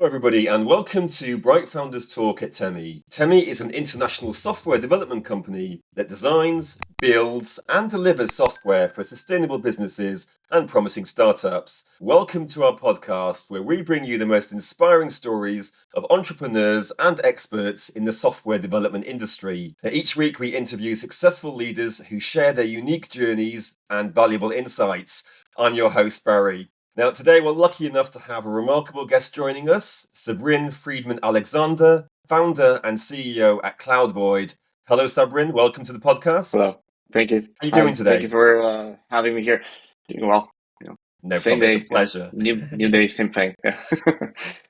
everybody, and welcome to Bright Founders Talk at Temi. Temi is an international software development company that designs, builds, and delivers software for sustainable businesses and promising startups. Welcome to our podcast, where we bring you the most inspiring stories of entrepreneurs and experts in the software development industry. Each week, we interview successful leaders who share their unique journeys and valuable insights. I'm your host, Barry. Now, today we're lucky enough to have a remarkable guest joining us, Sabrin Freedman-Alexander, founder and CEO at Cloudvoid. Hello, Sabrin. Welcome to the podcast. Hello. Thank you. How are you doing today? Thank you for having me here. Doing well. No Same problem. day. It's a pleasure. New day, same thing. Yeah.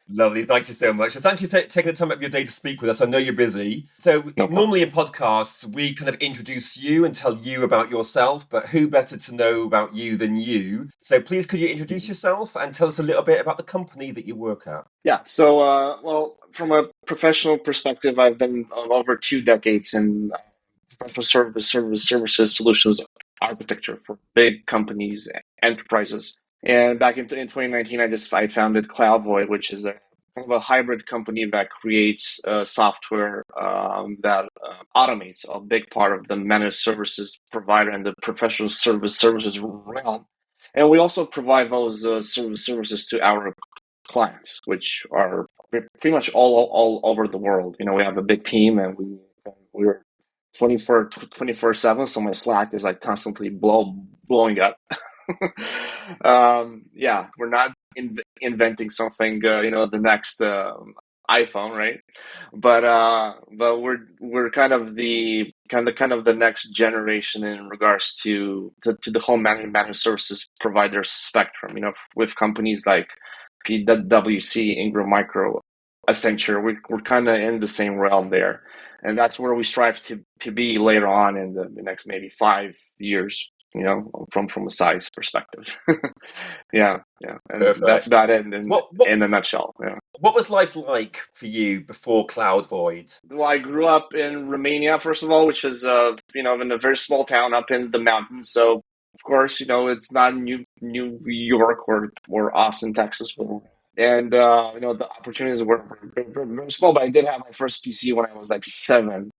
Lovely. Thank you so much. So thank you for taking the time out of your day to speak with us. I know you're busy. So normally in podcasts, we kind of introduce you and tell you about yourself, but who better to know about you than you? So please, could you introduce yourself and tell us a little bit about the company that you work at? Yeah. So, well, from a professional perspective, I've been over 2 decades in professional services solutions architecture for big companies, enterprises. And back in 2019, I founded Cloudvoid, which is a kind of a hybrid company that creates software that automates a big part of the managed services provider and the professional services realm. And we also provide those services to our clients, which are pretty much all over the world. We have a big team, and we're 24/7, so my Slack is like constantly blowing up. We're not inventing something, the next iPhone, right? But we're kind of the next generation in regards to the whole managed services provider spectrum. With companies like PwC, Ingram Micro, Accenture, we're kind of in the same realm there, and that's where we strive to be later on in the next maybe 5 years. From a size perspective. Yeah. And Perfect. that's about it in a nutshell. Yeah. What was life like for you before Cloudvoid? Well, I grew up in Romania, first of all, which is in a very small town up in the mountains. So of course, it's not New York or Austin, Texas. And the opportunities were very small, but I did have my first PC when I was like 7.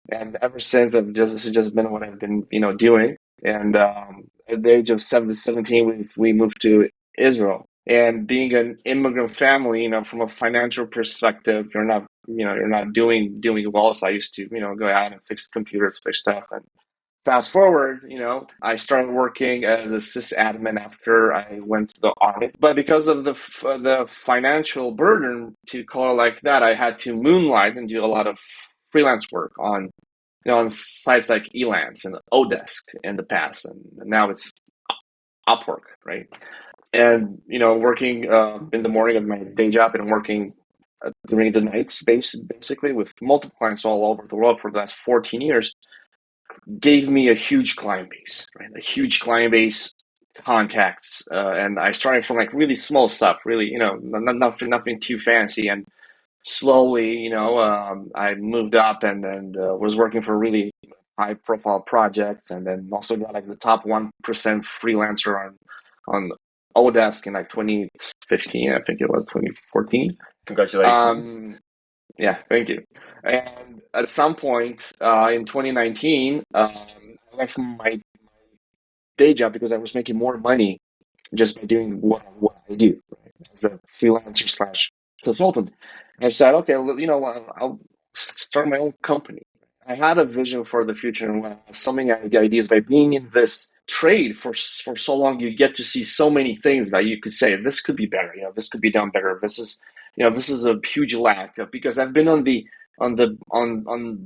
And ever since, this has just been what I've been, doing. And at the age of 17, we moved to Israel. And being an immigrant family, from a financial perspective, you're not doing well. So I used to, go out and fix computers, fix stuff. And fast forward, I started working as a sysadmin after I went to the army. But because of the financial burden, to call it like that, I had to moonlight and do a lot of freelance work on sites like Elance and Odesk in the past, and now it's Upwork, right? And working in the morning at my day job and working during the nights, basically with multiple clients all over the world for the last 14 years, gave me a huge client base, right? A huge client base, contacts, and I started from like really small stuff, really, nothing too fancy, and slowly, I moved up and was working for really high-profile projects, and then also got like the top 1% freelancer on Odesk in like 2015. I think it was 2014. Congratulations. Yeah, thank you. And at some point in 2019, I left my day job because I was making more money just by doing what I do, right? As a freelancer slash consultant. And I said, okay, I'll start my own company. I had a vision for the future, and summing ideas by being in this trade for so long, you get to see so many things that you could say, this could be better, this could be done better. This is a huge lack of, because I've been on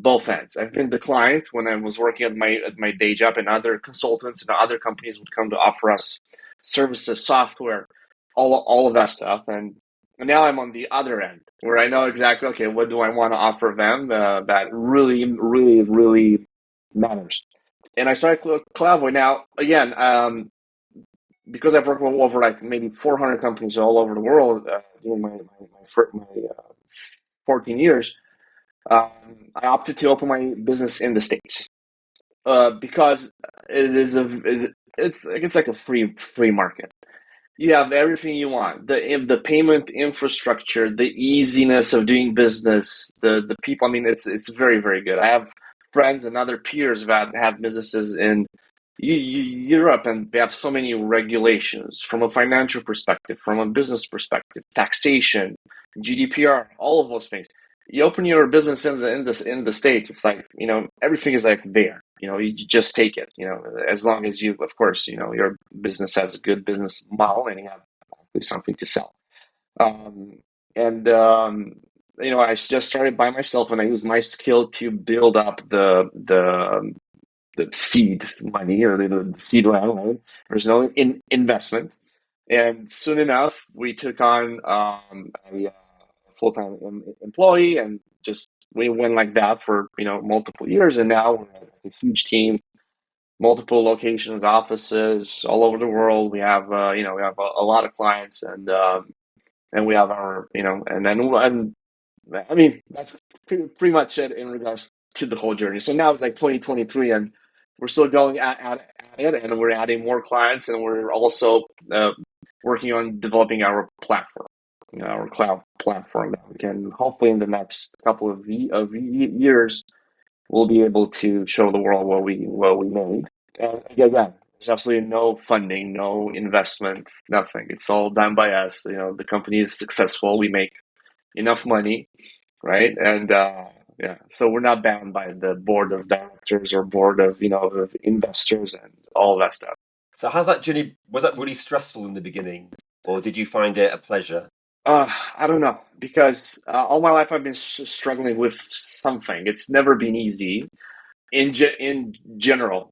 both ends. I've been the client when I was working at my day job, and other consultants and other companies would come to offer us services, software, all of that stuff. And now I'm on the other end where I know exactly, okay, what do I want to offer them that really, really, really matters. And I started Cloudvoid. Now, again, because I've worked with over like maybe 400 companies all over the world during my 14 years, I opted to open my business in the States because it's like a free market. You have everything you want. The payment infrastructure, the easiness of doing business, the people. I mean, it's very, very good. I have friends and other peers that have businesses in Europe, and they have so many regulations from a financial perspective, from a business perspective, taxation, GDPR, all of those things. You open your business in the States, it's like, everything is like there. You just take it, as long as you, of course, your business has a good business model and you have something to sell. Um, and I just started by myself, and I used my skill to build up the seed money, or the seed round. Right? There's no investment, and soon enough we took on a full-time employee, and just we went like that for multiple years, and now we're a huge team, multiple locations, offices all over the world. We have a lot of clients, and we have our and I mean, that's pretty much it in regards to the whole journey. So now it's like 2023, and we're still going at it, and we're adding more clients, and we're also working on developing our platform, our cloud platform, that we can hopefully in the next couple of years we'll be able to show the world what we made. And again, there's absolutely no funding, no investment, nothing. It's all done by us. The company is successful. We make enough money, right? And yeah, so we're not bound by the board of directors or board of investors and all that stuff. So, how's that journey? Was that really stressful in the beginning, or did you find it a pleasure? I don't know, because all my life I've been struggling with something. It's never been easy in general.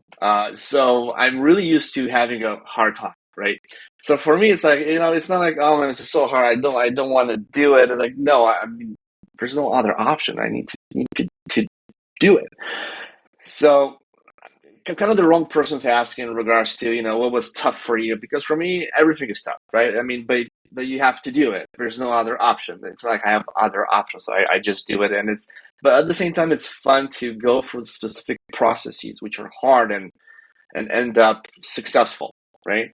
So I'm really used to having a hard time, right? So for me, it's like, it's not like, oh man, this is so hard. I don't want to do it. It's like, no, I mean, there's no other option. I need to do it. So I'm kind of the wrong person to ask in regards to, what was tough for you, because for me, everything is tough, right? I mean, but you have to do it. There's no other option. It's like I have other options, so I just do it, and but at the same time, it's fun to go through specific processes which are hard and end up successful, right?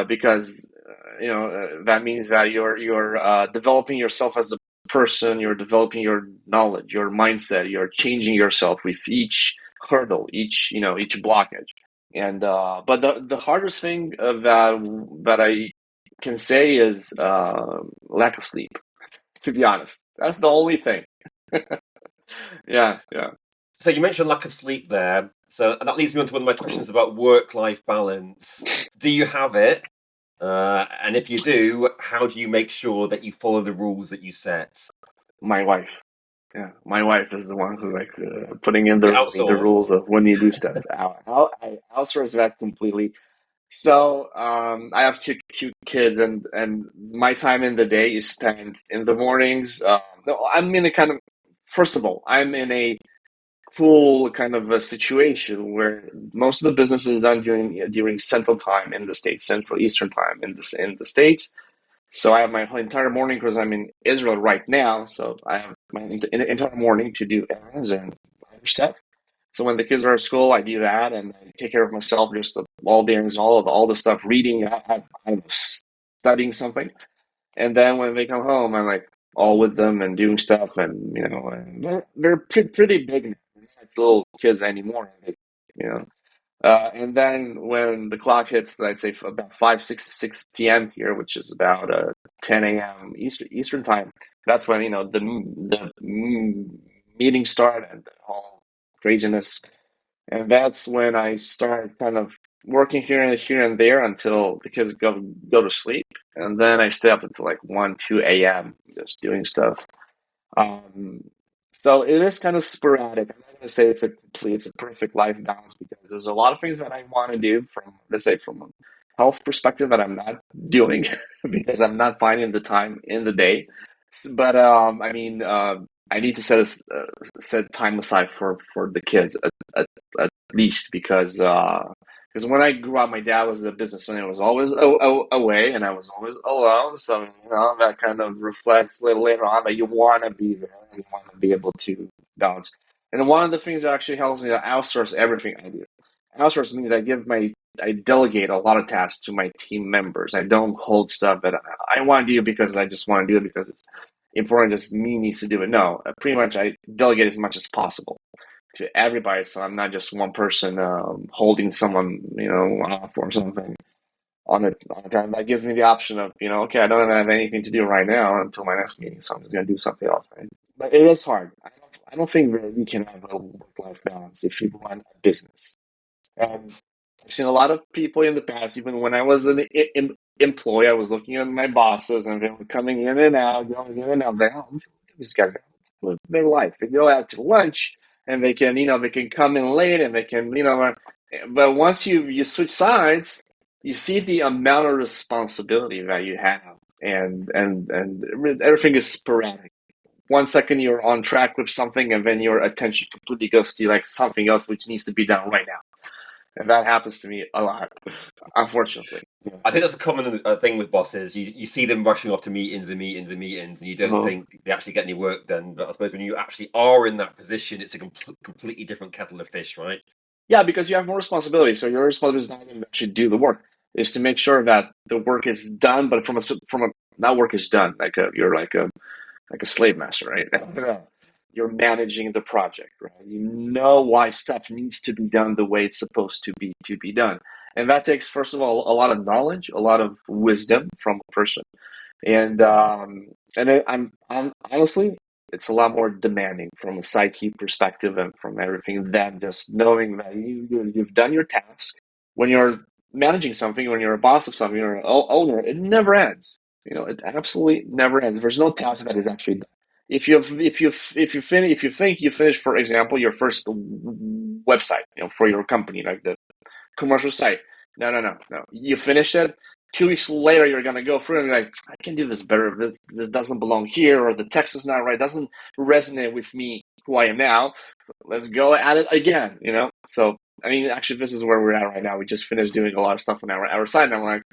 Because that means that you're developing yourself as a person, you're developing your knowledge, your mindset, you're changing yourself with each hurdle, each blockage. And but the hardest thing that I can say is lack of sleep. To be honest, that's the only thing. Yeah, yeah. So, you mentioned lack of sleep there. So, and that leads me on to one of my questions about work-life balance. Do you have it? And if you do, how do you make sure that you follow the rules that you set? My wife. Yeah, my wife is the one who's like putting in You the rules outsource. of when you do stuff. I outsource that completely. So I have two kids, and my time in the day is spent in the mornings. No, I'm in a kind of, first of all, I'm in a cool kind of a situation where most of the business is done during Central Time in the States, Central Eastern Time in the States. So I have my whole entire morning, because I'm in Israel right now. So I have my entire morning to do errands and other stuff. So when the kids are at school, I do that, and I take care of myself, just all the errands, all the stuff, reading, I don't know, studying something. And then when they come home, I'm like all with them and doing stuff, and and they're pretty big now. They're not like little kids anymore. You know, and then when the clock hits, I'd say about 6 p.m. here, which is about 10 a.m. Eastern time. That's when the meetings start and the whole craziness, and that's when I start kind of working here and there until the kids go to sleep, and then I stay up until like 1 2 a.m. just doing stuff. Um, so it is kind of sporadic. I'm not going to say it's a perfect life balance, because there's a lot of things that I want to do from, let's say, from a health perspective, that I'm not doing because I'm not finding the time in the day. But I mean, I need to set time aside for the kids at least, because when I grew up, my dad was a businessman and was always away, and I was always alone. So that kind of reflects a little later on that you want to be there and you want to be able to balance. And one of the things that actually helps me to outsource everything I do. Outsource means I give my delegate a lot of tasks to my team members. I don't hold stuff that I want to do because I just want to do it because it's important. Just me needs to do it. No, pretty much I delegate as much as possible to everybody, so I'm not just one person holding someone, off or something on a time. That gives me the option of, okay, I don't have anything to do right now until my next meeting, so I'm just gonna do something else. Right? But it is hard. I don't think that you can have a work-life balance if you run a business. And I've seen a lot of people in the past, even when I was an employee, I was looking at my bosses and they were coming in and out, going in and out. I was like, oh, look at this guy, live their life. They go out to lunch and they can come in late and they can, but once you switch sides, you see the amount of responsibility that you have, and everything is sporadic. 1 second you're on track with something, and then your attention completely goes to like something else which needs to be done right now. And that happens to me a lot, unfortunately. I think that's a common thing with bosses. You see them rushing off to meetings and meetings and meetings, and you don't think they actually get any work done. But I suppose when you actually are in that position, it's a completely different kettle of fish, right? Yeah, because you have more responsibility. So your responsibility is not to actually do the work; is to make sure that the work is done. But from a not work is done. You're like a slave master, right? You're managing the project, right? You know why stuff needs to be done the way it's supposed to be done, and that takes, first of all, a lot of knowledge, a lot of wisdom from a person, I'm honestly, it's a lot more demanding from a psyche perspective and from everything than just knowing that you've done your task. When you're managing something, when you're a boss of something, you're an owner, it never ends. It absolutely never ends. There's no task that is actually done. If you think you finished, for example, your first website, for your company, like the commercial site. No. You finish it. 2 weeks later, you're gonna go through and be like, I can do this better. This doesn't belong here, or the text is not right. Doesn't resonate with me, who I am now. Let's go at it again. So I mean, actually, this is where we're at right now. We just finished doing a lot of stuff on our side, and I'm like,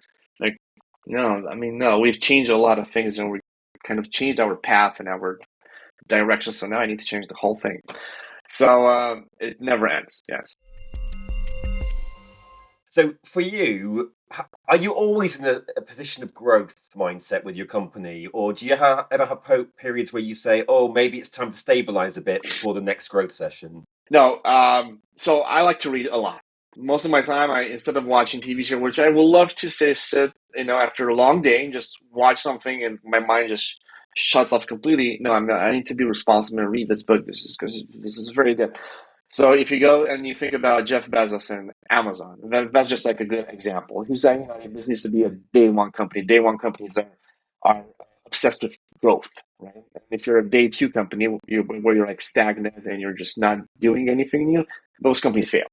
no. I mean, no. We've changed a lot of things, and we kind of changed our path and our direction. So now I need to change the whole thing. So it never ends. Yes. So for you, are you always in a position of growth mindset with your company, or do you ever have periods where you say, "Oh, maybe it's time to stabilize a bit before the next growth session"? No. So I like to read a lot. Most of my time, instead of watching TV show, which I would love to say, sit, after a long day and just watch something, and my mind just shuts off completely. No, I'm not. I need to be responsible and read this book. Because this is very good. So if you go and you think about Jeff Bezos and Amazon, that's just like a good example. He's saying, this needs to be a day one company. Day one companies are obsessed with growth, right? And if you're a day two company where you're like stagnant and you're just not doing anything new, those companies fail.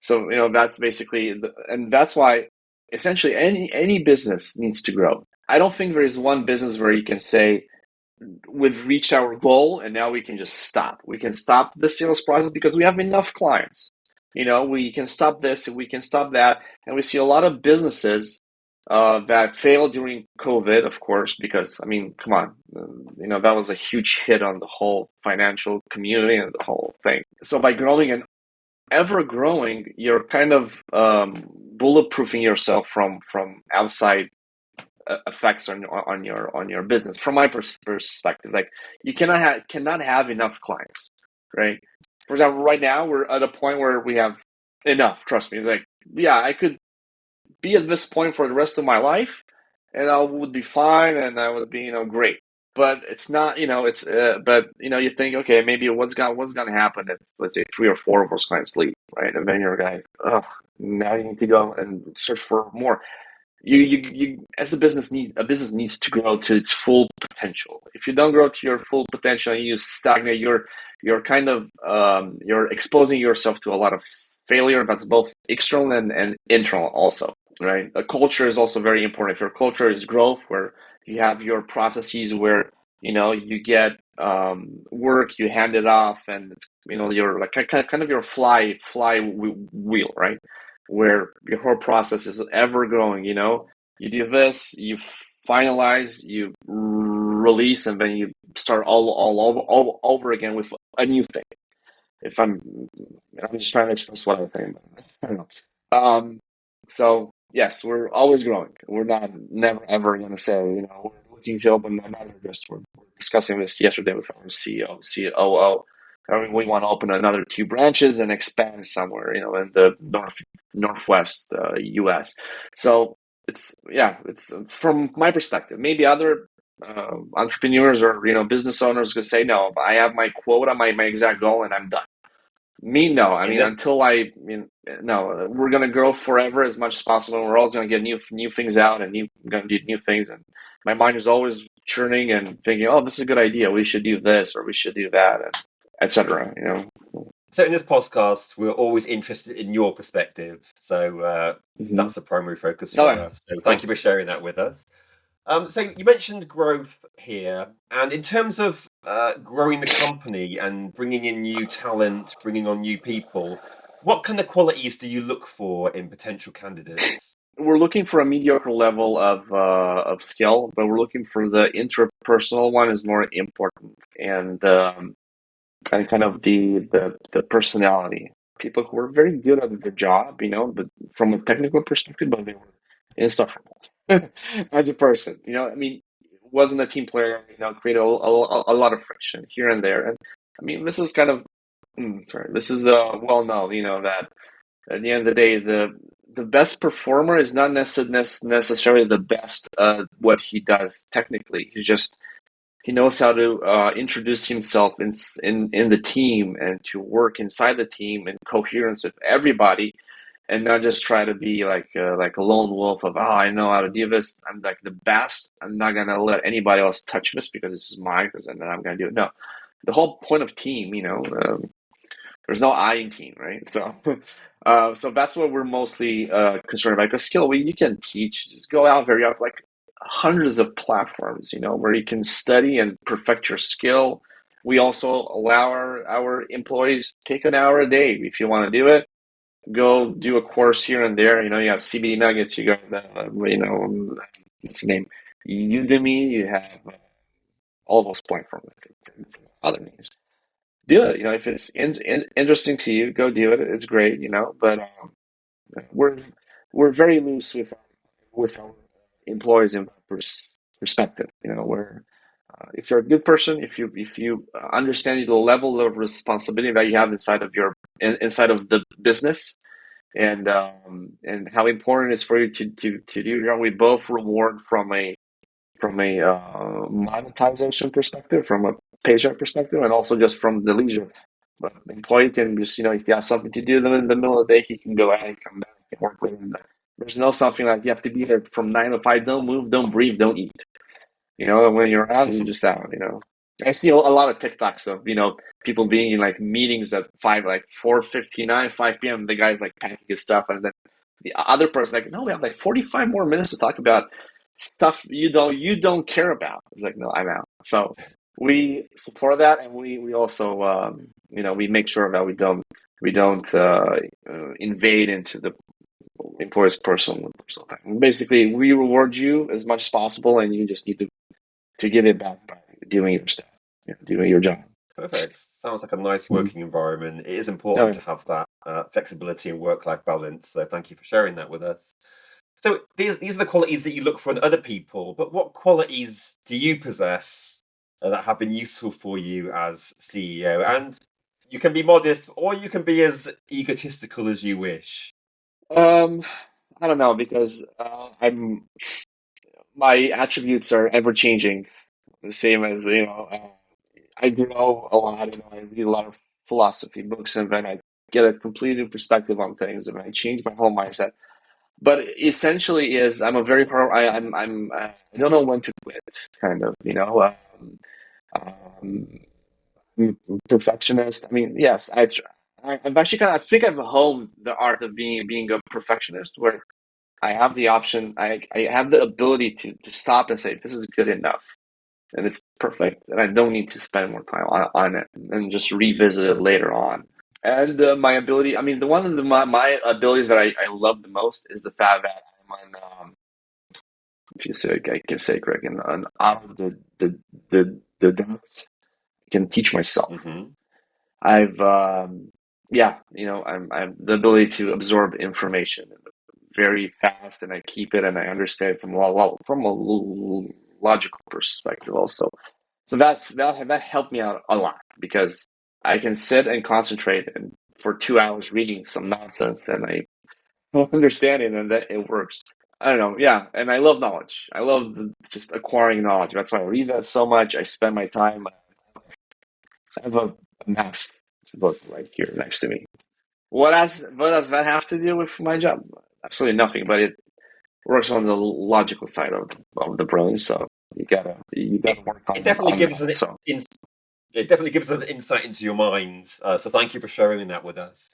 So that's basically, and that's why essentially any business needs to grow. I don't think there is one business where you can say, we've reached our goal and now we can just stop. We can stop the sales process because we have enough clients. We can stop this and we can stop that. And we see a lot of businesses that failed during COVID, of course, because, I mean, come on, that was a huge hit on the whole financial community and the whole thing. So by growing and ever growing, you're kind of bulletproofing yourself from outside effects on your business. From my perspective, like you cannot have enough clients, right? For example, right now we're at a point where we have enough. Trust me, like I could be at this point for the rest of my life, and I would be fine, and I would be great. But it's not, it's but you think, okay, maybe what's gonna happen if, let's say, 3 or 4 of those clients leave, right? And then you're like, oh, now you need to go and search for more. You as a business needs to grow to its full potential. If you don't grow to your full potential and you stagnate, you're kind of you're exposing yourself to a lot of failure. That's both external and internal also, right? A culture is also very important. If your culture is growth, where you have your processes where you get work, you hand it off, and you're like kind of your flywheel, right? Where your whole process is ever growing. You do this, you finalize, you release, and then you start all over again with a new thing. If I'm just trying to express what I think. I don't know. So yes, we're always growing. We're not never ever going to say, we're looking to open another restaurant. We're discussing this yesterday with our CEO, COO. We want to open another 2 branches and expand somewhere, in the northwest U.S. So it's from my perspective. Maybe other entrepreneurs or business owners could say, no, I have my quota, my exact goal, and I'm done. Me, no. I In mean, this no. We're gonna grow forever as much as possible. We're always gonna get new things out, and gonna do new things. And my mind is always churning and thinking, "Oh, this is a good idea. We should do this, or we should do that," and etc. So in this podcast, we're always interested in your perspective. So Mm-hmm. that's the primary focus Oh, for yeah. us. So thank you for sharing that with us. So you mentioned growth here, and in terms of growing the company and bringing in new talent, bringing on new people, what kind of qualities do you look for in potential candidates? We're looking for a mediocre level of skill, but we're looking for the interpersonal one is more important, and kind of the personality. People who were very good at their job, but from a technical perspective, but they were insufferable as a person. I mean, wasn't a team player. Created a lot of friction here and there. And I mean, this is kind of sorry. This is well known. That at the end of the day, the best performer is not necessarily the best what he does technically. He knows how to introduce himself in the team and to work inside the team in coherence with everybody, and not just try to be like a lone wolf of, I know how to do this. I'm like the best. I'm not gonna let anybody else touch this because this is mine. And then I'm gonna do it. No, the whole point of team, there's no I in team, right? So, so that's what we're mostly concerned about. Because skill, you can teach. Just go out very often, like hundreds of platforms, where you can study and perfect your skill. We also allow our employees take an hour a day if you want to do it. Go do a course here and there. You have CBD Nuggets. You got what's the name? Udemy. You have all those platforms. Other names. Do it. If it's interesting to you, go do it. It's great. But we're we're very loose with our employees in perspective. Where if you're a good person, if you understand the level of responsibility that you have inside of the business, and how important it is for you to do, we both reward from a monetization perspective, from a paycheck perspective, and also just from the leisure. But the employee can just, if he has something to do in the middle of the day, he can go out and come back and work later. There's no something like you have to be there from 9 to 5. Don't move, don't breathe, don't eat. When you're out, you're just out. I see a lot of TikToks of people being in like meetings at 5, like 4:59, 5 p.m. The guy's like packing his stuff, and then the other person like, no, we have like 45 more minutes to talk about stuff you don't care about. It's like, no, I'm out. So we support that, and we also we make sure that we don't invade into the employer's personal time. Basically, we reward you as much as possible, and you just need to give it back by doing your stuff, doing your job. Perfect. Sounds like a nice Mhm. working environment. It is Oh, important yeah. to have that flexibility and work-life balance. So thank you for sharing that with us. So these are the qualities that you look for in other people, but what qualities do you possess that have been useful for you as CEO? And you can be modest, or you can be as egotistical as you wish. Um, I don't know because my attributes are ever changing. The same as I grow a lot. I read a lot of philosophy books, and then I get a completely new perspective on things, and I change my whole mindset. But essentially, is I'm a very hard. I don't know when to quit. Kind of, um, I'm a perfectionist. I mean, yes, I'm actually I think I've honed the art of being a perfectionist, where I have the option. I have the ability to stop and say this is good enough, and it's perfect, and I don't need to spend more time on it and just revisit it later on. And my ability, I mean, one of my abilities that I love the most is the fact that I'm if you say I can say correct, an out of the depths. I can teach myself. Hmm. I've yeah, I have the ability to absorb information very fast, and I keep it and I understand it from a logical perspective also. So that helped me out a lot because I can sit and concentrate and for 2 hours reading some nonsense and I understand it and that it works. I don't know, yeah, and I love knowledge. I love just acquiring knowledge. That's why I read that so much. I spend my time. I have a math book right here next to me. What does that have to do with my job? Absolutely nothing, but it works on the logical side of the brain. So you It, gotta work it definitely on gives that. an So it definitely gives us an insight into your mind. So thank you for sharing that with us.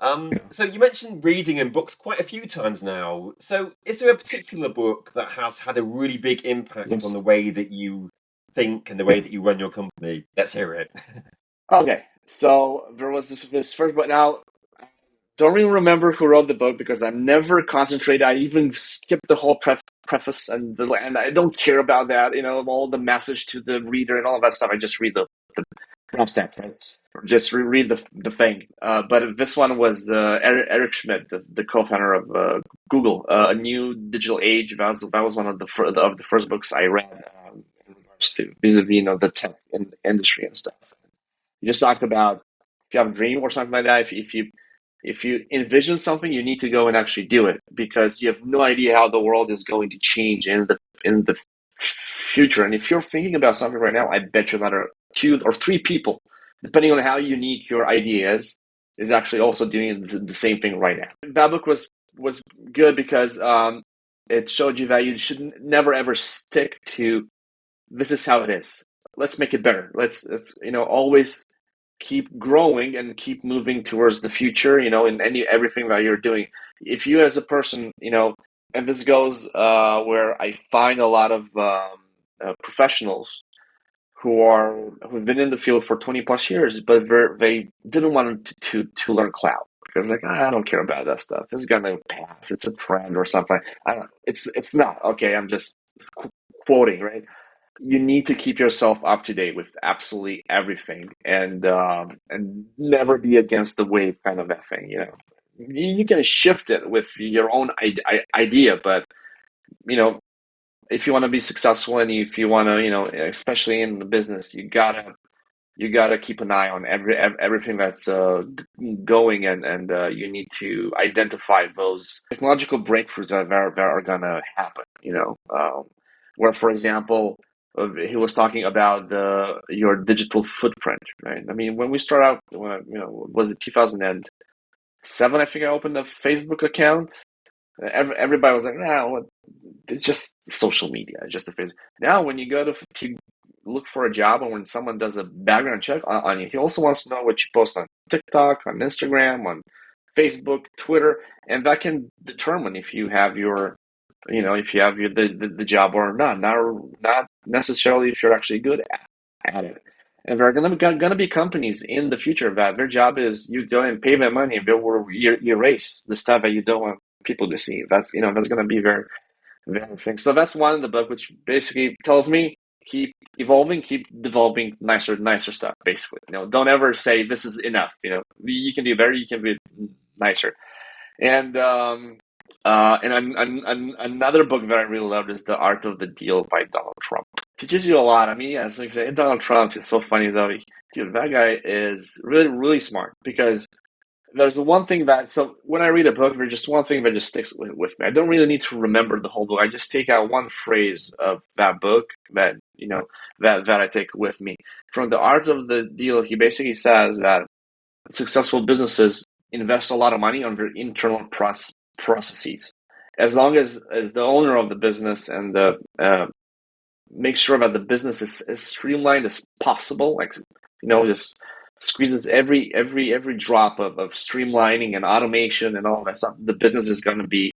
yeah. So you mentioned reading and books quite a few times now. So is there a particular book that has had a really big impact on the Yes. way that you think and the Yeah. way that you run your company? Let's hear it. Okay. So there was this first book. Now don't really remember who wrote the book because I'm never concentrated. I even skipped the whole preface and I don't care about that. All the message to the reader and all of that stuff. I just read the Prospect, right? Or just reread the thing. But this one was Eric Schmidt, the co-founder of Google, A New Digital Age. That was one of the first books I read in regards to vis-a-vis, the tech industry and stuff. You just talk about if you have a dream or something like that. If you envision something, you need to go and actually do it because you have no idea how the world is going to change in the future. And if you're thinking about something right now, I bet you another 2 or 3 people, depending on how unique your idea is actually also doing the same thing right now. That book was good because it showed you that you should never ever stick to this is how it is. Let's make it better. Let's always keep growing and keep moving towards the future, in everything that you're doing. If you as a person, and this goes where I find a lot of professionals who've been in the field for 20 plus years, but they didn't want to learn cloud because like I don't care about that stuff. It's gonna pass. It's a trend or something. I don't. It's not okay. I'm just quoting, right? You need to keep yourself up to date with absolutely everything and never be against the wave kind of that thing. You can shift it with your own idea, but you know if you want to be successful and if you want to especially in the business, you gotta keep an eye on everything that's going and you need to identify those technological breakthroughs that are gonna happen. Where for example, he was talking about your digital footprint, right? I mean, when we start out, was it 2007? I think I opened a Facebook account. Everybody was like, "Nah, what? It's just social media. It's just a Facebook." Now, when you go to look for a job, and when someone does a background check on you, he also wants to know what you post on TikTok, on Instagram, on Facebook, Twitter, and that can determine if you have the job or not. Not necessarily if you're actually good at it. And there are gonna be companies in the future that their job is you go and pay them money and they will erase the stuff that you don't want people to see. That's gonna be very very thing. So that's one in the book, which basically tells me keep evolving, keep developing nicer stuff. Basically, don't ever say this is enough. You can do better. You can be nicer. And another book that I really loved is The Art of the Deal by Donald Trump. Teaches you a lot. I mean, as I say, Donald Trump is so funny. Dude, that guy is really really smart because there's one thing so when I read a book, there's just one thing that just sticks with me. I don't really need to remember the whole book. I just take out one phrase of that book that I take with me. From The Art of the Deal, he basically says that successful businesses invest a lot of money on their internal processes. As long as the owner of the business and the make sure that the business is as streamlined as possible, like just squeezes every drop of streamlining and automation and all that stuff, the business is going to be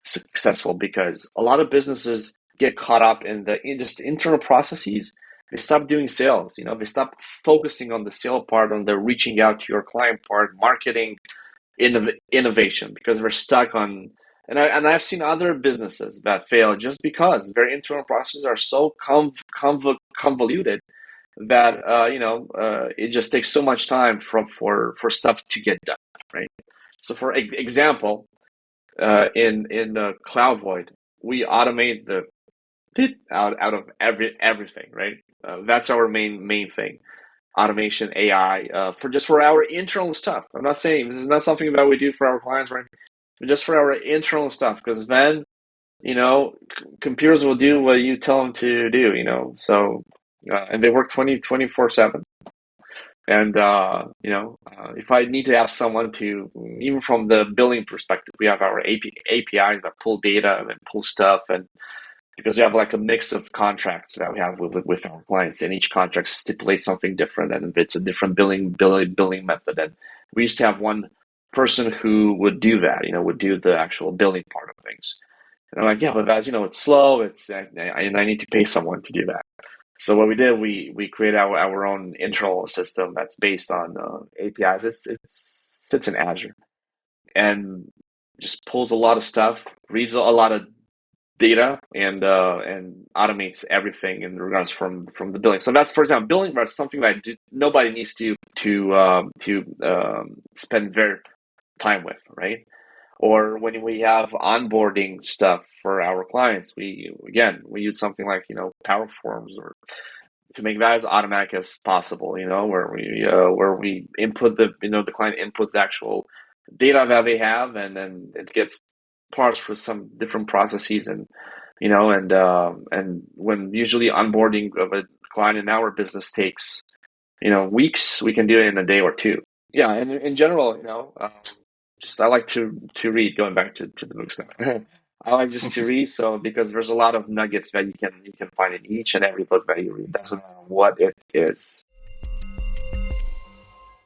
successful because a lot of businesses get caught up in just internal processes. They stop doing sales, they stop focusing on the sale part, on the reaching out to your client part, marketing, innovation, because we're stuck on. I've seen other businesses that fail just because their internal processes are so convoluted that it just takes so much time for stuff to get done, right? So for example, in Cloudvoid, we automate the out of everything, right? That's our main thing. Automation, AI, for our internal stuff. I'm not saying this is not something that we do for our clients, right? But just for our internal stuff, because then, computers will do what you tell them to do, So, and they work 24/7. And, if I need to have someone to, even from the billing perspective, we have our APIs that pull data and pull stuff. And because we have like a mix of contracts that we have with our clients, and each contract stipulates something different, and it's a different billing method. And we used to have one person who would do that, would do the actual billing part of things. And I'm like, yeah, but that's, it's slow. And I need to pay someone to do that. So what we did, we created our own internal system that's based on APIs. It sits in Azure and just pulls a lot of stuff, reads a lot of data, and automates everything in regards from the billing. So that's, for example, billing is something that nobody needs to spend their time with, right? Or when we have onboarding stuff for our clients, we use something like Power Forms, or to make that as automatic as possible. Where we input the client inputs the actual data that they have, and then it gets parsed for some different processes, and when usually onboarding of a client in our business takes weeks, we can do it in a day or two. Yeah, and in general, just I like to read. Going back to the books now, I like just to read. So because there's a lot of nuggets that you can find in each and every book that you read. Doesn't matter what it is.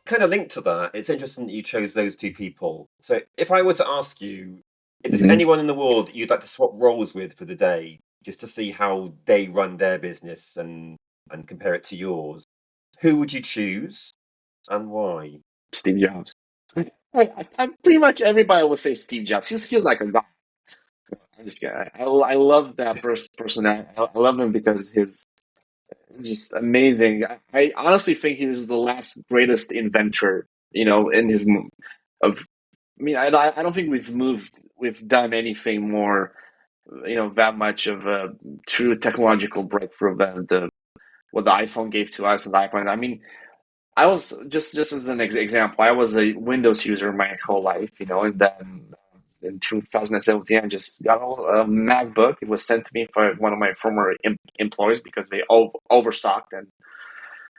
Kind of linked to that, it's interesting that you chose those two people. So if I were to ask you, if there's Mhm. anyone in the world that you'd like to swap roles with for the day, just to see how they run their business and compare it to yours, who would you choose and why? Steve Jobs. I pretty much everybody will say Steve Jobs. He just feels like a god. I'm just kidding. I love that person. I love him because it's just amazing. I honestly think he's the last greatest inventor. In his of. I mean, I don't think we've done anything more, that much of a true technological breakthrough than what the iPhone gave to us and the iPhone. I mean, I was just as an example, I was a Windows user my whole life, and then in 2017, I just got a MacBook. It was sent to me by one of my former employees because they overstocked, and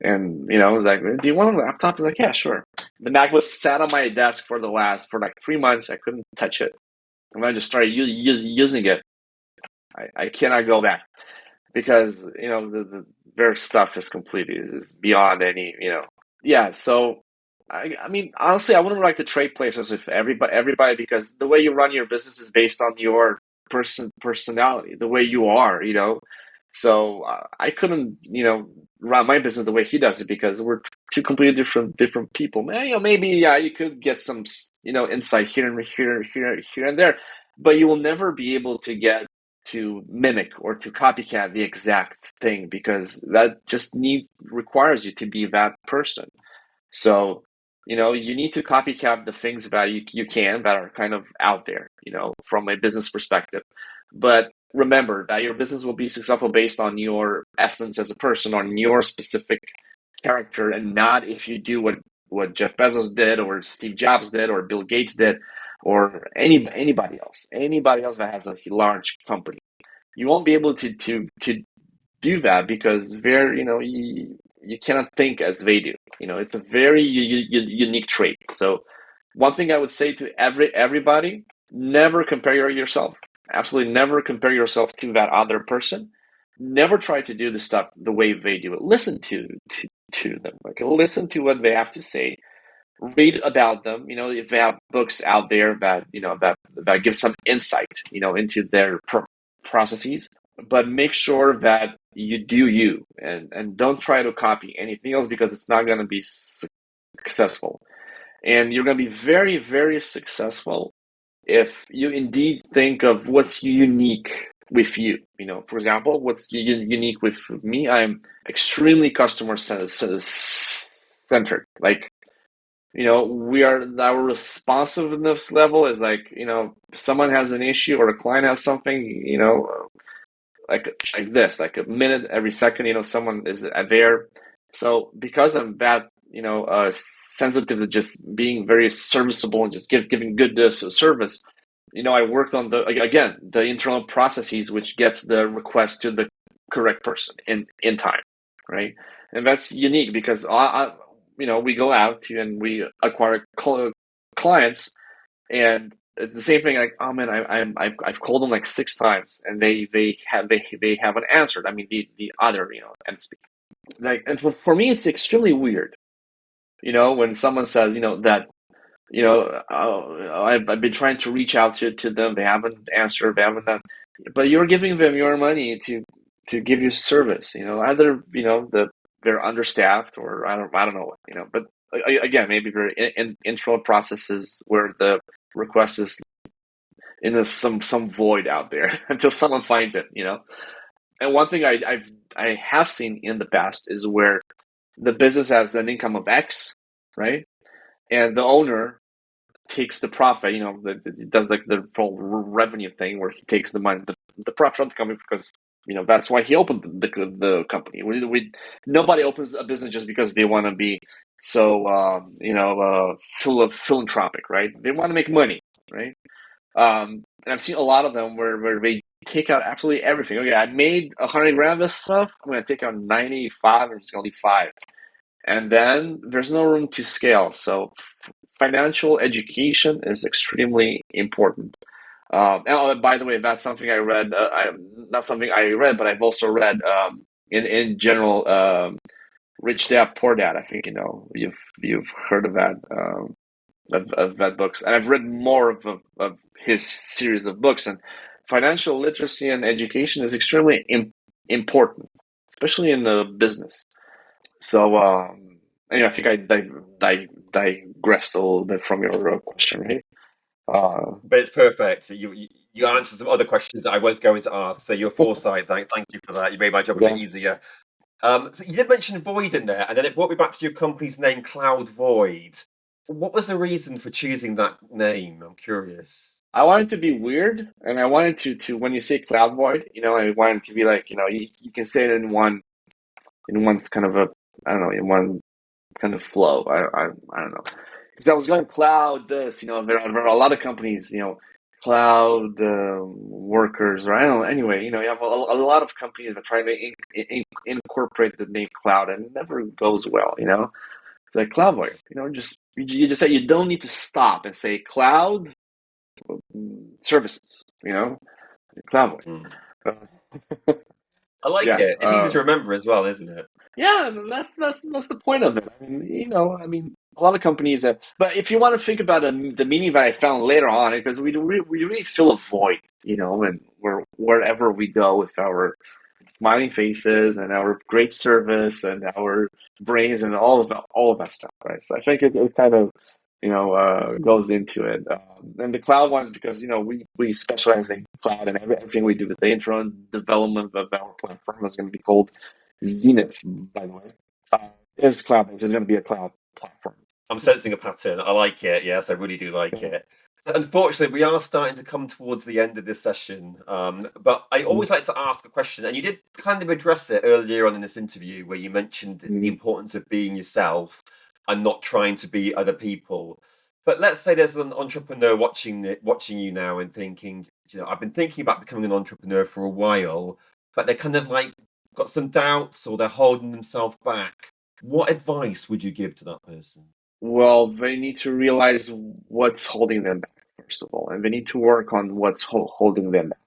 it was like, do you want a laptop? I was like, yeah, sure. The Mac was sat on my desk for like 3 months. I couldn't touch it. And when I just started using it, I cannot go back because their stuff is completely is beyond any. Yeah. So I mean, honestly, I wouldn't like to trade places with everybody because the way you run your business is based on your personality, the way you are. So I couldn't run my business the way he does it because we're two completely different people. Maybe you could get some insight here and there, but you will never be able to get to mimic or to copycat the exact thing because that just requires you to be that person. So, you need to copycat the things that you can that are kind of out there, from a business perspective. But remember that your business will be successful based on your essence as a person, on your specific character, and not if you do what Jeff Bezos did or Steve Jobs did or Bill Gates did or anybody else that has a large company. You won't be able to do that because you cannot think as they do. It's a very unique trait. So one thing I would say to everybody: never compare yourself. Absolutely never compare yourself to that other person. Never try to do the stuff the way they do it. Listen to them. Like, listen to what they have to say. Read about them. If they have books out there that that give some insight into their processes, but make sure that you do you, and don't try to copy anything else because it's not going to be successful. And you're going to be very, very successful if you indeed think of what's unique with you. For example, what's unique with me, I'm extremely customer centered. Like, our responsiveness level is like, someone has an issue or a client has something, like this, like a minute every second, someone is there. So because I'm that, sensitive to just being very serviceable and just giving good service, I worked on the internal processes which gets the request to the correct person in time, right? And that's unique because we go out and we acquire clients, and it's the same thing. Like, oh man, I've called them like 6 times, and they haven't answered. I mean, the other MSP. Like, and for me, it's extremely weird. When someone says that I've been trying to reach out to them, they haven't answered, they haven't done, but you're giving them your money to give you service. Either they're understaffed, or I don't know what. But again, maybe very intro processes where the request is in some void out there until someone finds it. And one thing I have seen in the past is where the business has an income of X, right? And the owner takes the profit, does like the full revenue thing where he takes the money, the profit from the company, because that's why he opened the company. Nobody opens a business just because they want to be so full of philanthropic, right? They want to make money, right? And I've seen a lot of them where they take out absolutely everything. Okay, I made 100 grand of this stuff. I'm gonna take out 95, and it's gonna leave 5, and then there's no room to scale. So financial education is extremely important. And by the way, that's something I read. Not something I read, but I've also read in general, Rich Dad Poor Dad. I think you've heard of that, of that books, and I've read more of his series of books. And financial literacy and education is extremely important, especially in the business. So anyway, I think I digressed a little bit from your question, right? But it's perfect. You answered some other questions that I was going to ask. So your foresight, thank you for that. You made my job a bit Yeah. easier. So you did mention void in there, and then it brought me back to your company's name, Cloudvoid. What was the reason for choosing that name? I'm curious. I wanted to be weird, and I wanted to when you say Cloudvoid, I wanted to be like, you can say it in one kind of a, I don't know, in one kind of flow. I don't know, because I was going cloud this. There are a lot of companies, cloud workers, or I don't know. Anyway, you have a lot of companies that try to incorporate the name cloud, and it never goes well. It's like Cloudvoid. You just say, you don't need to stop and say cloud services. Cloudvoid. Hmm. Uh, I like yeah. it. It's easy to remember as well, isn't it? Yeah, that's the point of it. I mean, a lot of companies. But if you want to think about the meaning that I found later on, because we really fill a void, and wherever we go with our smiling faces and our great service and our brains and all of that stuff, right? So I think it kind of goes into it. And the cloud ones, because we specialize in cloud, and everything we do with the intro and development of our platform is going to be called Zenith, by the way, is cloud-based. Is going to be a cloud platform. I'm sensing a pattern. I like it. Yes, I really do like it. So unfortunately, we are starting to come towards the end of this session. But I always like to ask a question, and you did kind of address it earlier on in this interview, where you mentioned the importance of being yourself and not trying to be other people. But let's say there's an entrepreneur watching you now and thinking, I've been thinking about becoming an entrepreneur for a while, but they're kind of like got some doubts or they're holding themselves back. What advice would you give to that person? Well, they need to realize what's holding them back, first of all, and they need to work on what's holding them back.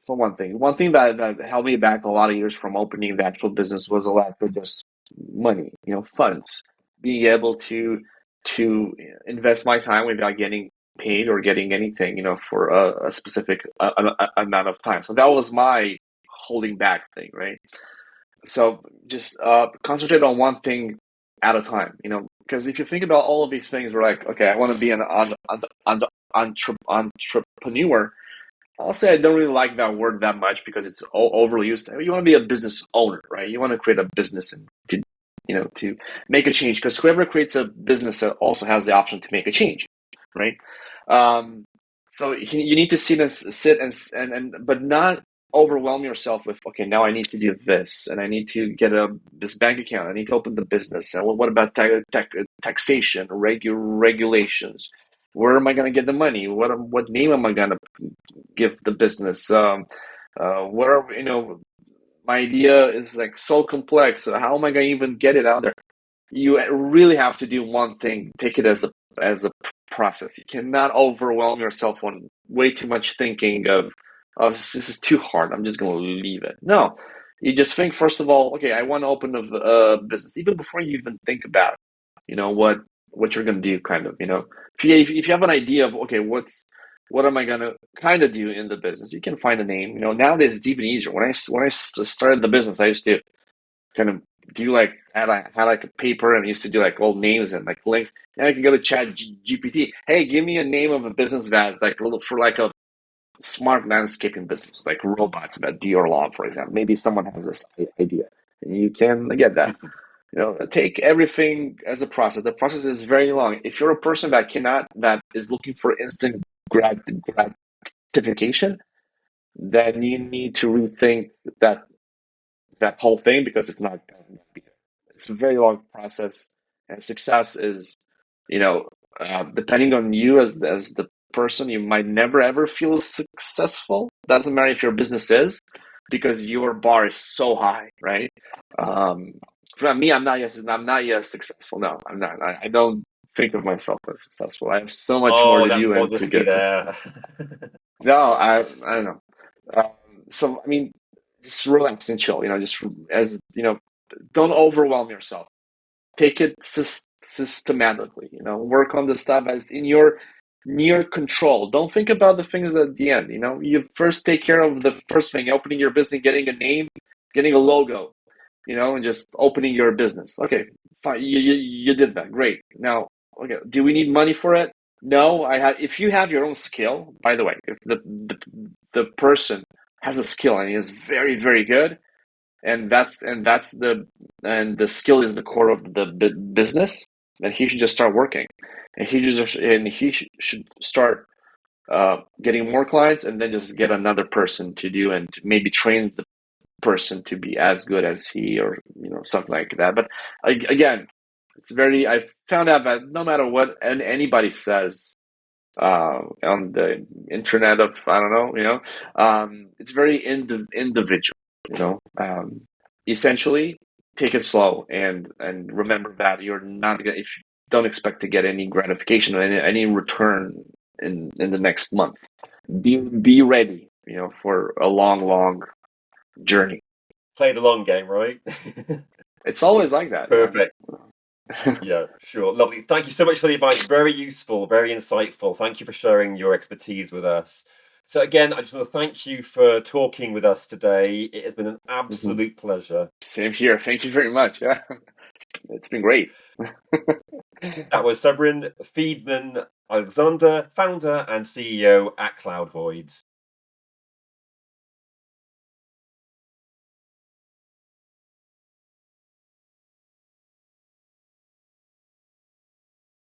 For one thing that held me back a lot of years from opening the actual business was a lack of just money, funds, being able to invest my time without getting paid or getting anything, for a specific amount of time. So that was my holding back thing, right? So just concentrate on one thing at a time, because if you think about all of these things, we're like, okay, I want to be an entrepreneur. I'll say I don't really like that word that much because it's overly used. You want to be a business owner, right? You want to create a business and to make a change, because whoever creates a business also has the option to make a change, right? So you need to sit and but not overwhelm yourself with, okay, now I need to do this, and I need to get this bank account, I need to open the business, and what about taxation, regulations? Where am I going to get the money? What name am I going to give the business? What are my idea is like so complex. So how am I going to even get it out there? You really have to do one thing. Take it as a process. You cannot overwhelm yourself on way too much thinking of, oh, this is too hard, I'm just going to leave it. No, you just think, first of all, okay, I want to open a business. Even before you even think about, what you're going to do, kind of, if you have an idea of, okay, what am I going to kind of do in the business, you can find a name. Nowadays it's even easier. When I started the business, I used to kind of do like, had like a paper, and I used to do like old names and like links. Now I can go to Chat GPT. Hey, give me a name of a business that like for like a smart landscaping business, like robots that do your lawn, for example. Maybe someone has this idea, and you can get that. Take everything as a process. The process is very long. If you're a person that is looking for instant gratification, then you need to rethink that whole thing, because it's not going to be. It's a very long process, and success is, depending on you as the person, you might never ever feel successful. Doesn't matter if your business is, because your bar is so high, right? For me, I'm not yet successful. No, I'm not. I don't think of myself as successful. I have so much more to That's do and to modesty get. there. No, I don't know. So I mean, just relax and chill. Just as don't overwhelm yourself. Take it systematically. Work on the stuff as in your near control. Don't think about the things at the end. You first take care of the first thing: opening your business, getting a name, getting a logo. And just opening your business. Okay, fine. You did that. Great. Now, okay, do we need money for it? No. If you have your own skill, by the way, if the person has a skill and he is very, very good, and the skill is the core of the business, then he should just start working, and he should start getting more clients, and then just get another person to do, and maybe train the person to be as good as he, or something like that. But again, I found out that no matter what anybody says on the internet of, I don't know, it's very individual. Essentially, take it slow, and remember that you're not gonna, if you don't expect to get any gratification or any return in the next month. Be ready, for a long journey. Play the long game, right? It's always like that. Perfect. Yeah, sure. Lovely. Thank you so much for the advice. Very useful, very insightful. Thank you for sharing your expertise with us. So again, I just want to thank you for talking with us today. It has been an absolute pleasure. Same here. Thank you very much. Yeah, it's been great. That was Sabrin Freedman-Alexander, founder and CEO at Cloudvoid.